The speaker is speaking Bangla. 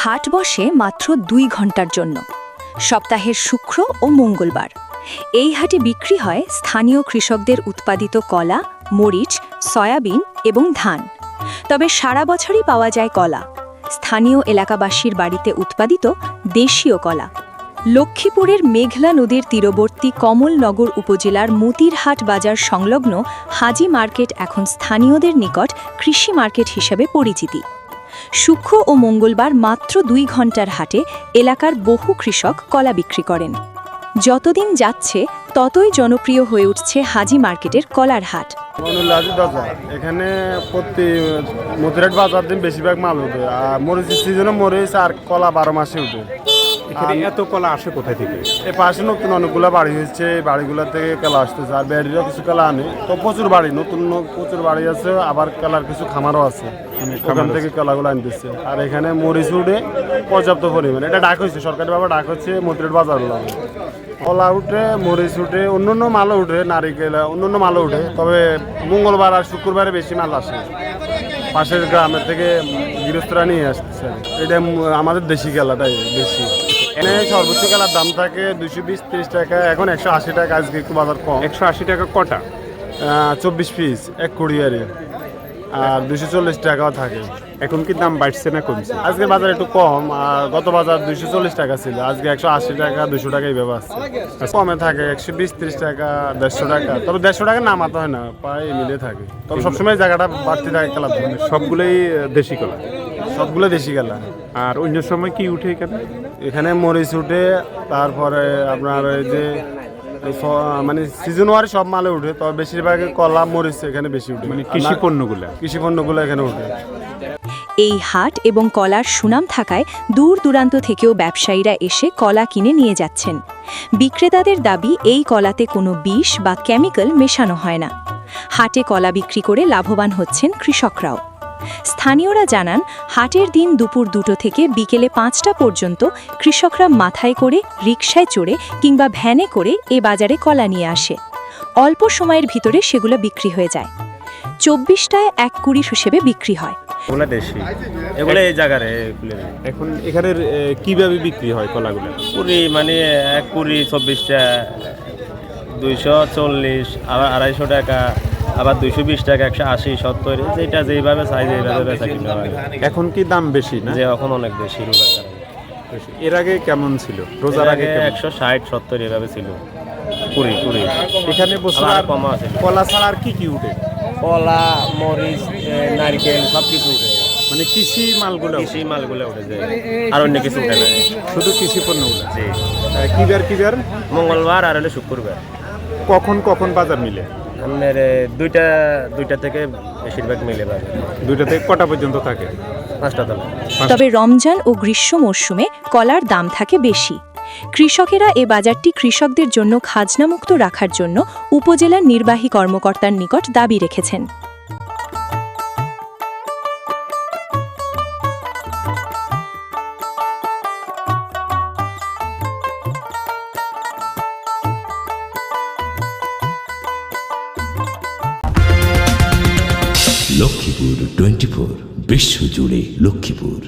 হাট বসে মাত্র 2 ঘন্টার জন্য, সপ্তাহের শুক্র ও মঙ্গলবার। এই হাটে বিক্রি হয় স্থানীয় কৃষকদের উৎপাদিত কলা, মরিচ, সয়াবিন এবং ধান। তবে সারা বছরই পাওয়া যায় কলা, স্থানীয় এলাকাবাসীর বাড়িতে উৎপাদিত দেশীয় কলা। লক্ষ্মীপুরের মেঘলা নদীর তীরবর্তী কমলনগর উপজেলার মতিরহাট বাজার সংলগ্ন হাজি মার্কেট এখন স্থানীয়দের নিকট কৃষি মার্কেট হিসেবে পরিচিতি। শুক্র ও মঙ্গলবার মাত্র 2 ঘন্টার হাটে এলাকার বহু কৃষক কলা বিক্রি করেন। যতদিন যাচ্ছে ততই জনপ্রিয় হয়ে উঠছে হাজি মার্কেটের কলার হাট। এখানে প্রতি মতিরহাট বাজার দিন বেশিরভাগ মাল উঠে, আর মরিচের সিজনে মরিচ আর কলা 12 মাসে উঠে। এখানে এত কলা আসে কোথায় থেকে? এই পাশে নতুন অনেকগুলো বাড়ি হয়েছে, এই বাড়িগুলো থেকে কেলা আসতেছে, আর ব্যারিরও কিছু কেলা আনে। তো প্রচুর বাড়ি, নতুন প্রচুর বাড়ি আছে, আবার কেলার কিছু খামারও আছে, ওখান থেকে কেলাগুলো আনতেছে। আর এখানে মরিচ উঠে পর্যাপ্ত পরিমাণে, এটা ডাক হয়েছে, সরকারিভাবে ডাক হচ্ছে মতিরহাট বাজার। কলা উঠে, মরিচ উঠে, অন্যান্য মালও উঠে, নারিকেল অন্যান্য মালও উঠে। তবে মঙ্গলবার আর শুক্রবারে বেশি মাল আসে, পাশের গ্রামের থেকে গৃহস্থরা নিয়ে আসতেছে। এটা আমাদের দেশি কেলাটাই বেশি। এনে সর্বোচ্চ কেলার দাম থাকে 220-30 টাকা, এখন 180 টাকা। আজকে একটু বাজার কম। 180 টাকা কটা? 24 পিস, 1 কুড়িয়ারে। আর 240 টাকাও থাকে। এখন কি দাম বাড়ছে না কমছে? আজকে বাজার একটু কম, আর গত বাজার 240 টাকা ছিল, আজকে 180 টাকা 200 টাকা এইভাবে আসছে। কমে থাকে 120-30 টাকা, 150 টাকা। তবে 150 টাকা নামাতে হয় না, প্রায় মিলে থাকে। তবে সবসময় জায়গাটা বাড়তি থাকে কেলার জন্য। সবগুলোই দেশি কলা? সবগুলো দেশি কেলা। আর অন্য সময় কি উঠে এখানে? এখানে মরিচ উঠে, তারপরে আপনার এই যে মানে সিজন ওয়ারি সব মালে উঠে। তবে বেশিরভাগ কলা, মরিচ এখানে বেশি উঠে, মানে কৃষি পণ্যগুলো এখানে উঠে। এই হাট এবং কলার সুনাম থাকায় দূর দূরান্ত থেকেও ব্যবসায়ীরা এসে কলা কিনে নিয়ে যাচ্ছেন। বিক্রেতাদের দাবি, এই কলাতে কোনো বিষ বা কেমিক্যাল মেশানো হয় না। হাটে কলা বিক্রি করে লাভবান হচ্ছেন কৃষকরাও। স্থানীয়রা জানান, হাটের দিন দুপুর 2টো থেকে বিকেলে 5টা পর্যন্ত কৃষকরা মাথায় করে, রিকশায় চড়ে কিংবা ভ্যানে করে এ বাজারে কলা নিয়ে আসে। অল্প সময়ের ভিতরে সেগুলো বিক্রি হয়ে যায়। 24টায় 1 কুড়ি হিসেবে বিক্রি হয়। এগুলো দেশি, এগুলো এই জায়গার। এখন এখানে কিভাবে বিক্রি হয় কলাগুলো? কুড়ি মানে 1 কুড়ি 24টা, 240, আবার 250 টাকা, আবার 220 টাকা, 180, 70, যেটা যেভাবে চাই যেভাবে বেচা কিনা হয়। এখন কি দাম বেশি না? যে এখন অনেক বেশি রোজার কারণে। এর আগে কেমন ছিল? রোজার আগে 160, 70 এভাবে ছিল। কুড়ি এখানে বছর কমা আছে। কলা ছাড়া আর কি কি উঠে? কলা, মরিচ, নারকেল সব কিছু উঠে। মানে কৃষি মালগুলো উঠে যায়, আর অন্য কিছু উঠে না, শুধু কৃষি পণ্যগুলো। জি। কিবার? মঙ্গলবার আর হলে শুক্রবার। কখন কখন বাজার মিলে? আপনার দুইটা থেকে বেশিরভাগ মিলে বাজার। 2টা থেকে কটা পর্যন্ত থাকে? 5টা তলা। তবে রমজান ও গ্রীষ্ম মরশুমে কলার দাম থাকে বেশি। কৃষকেরা এ বাজারটি কৃষকদের জন্য খাজনামুক্ত রাখার জন্য উপজেলার নির্বাহী কর্মকর্তার নিকট দাবি রেখেছেন। লক্ষ্মীপুর 24 বিশ্বজুড়ে লক্ষ্মীপুর।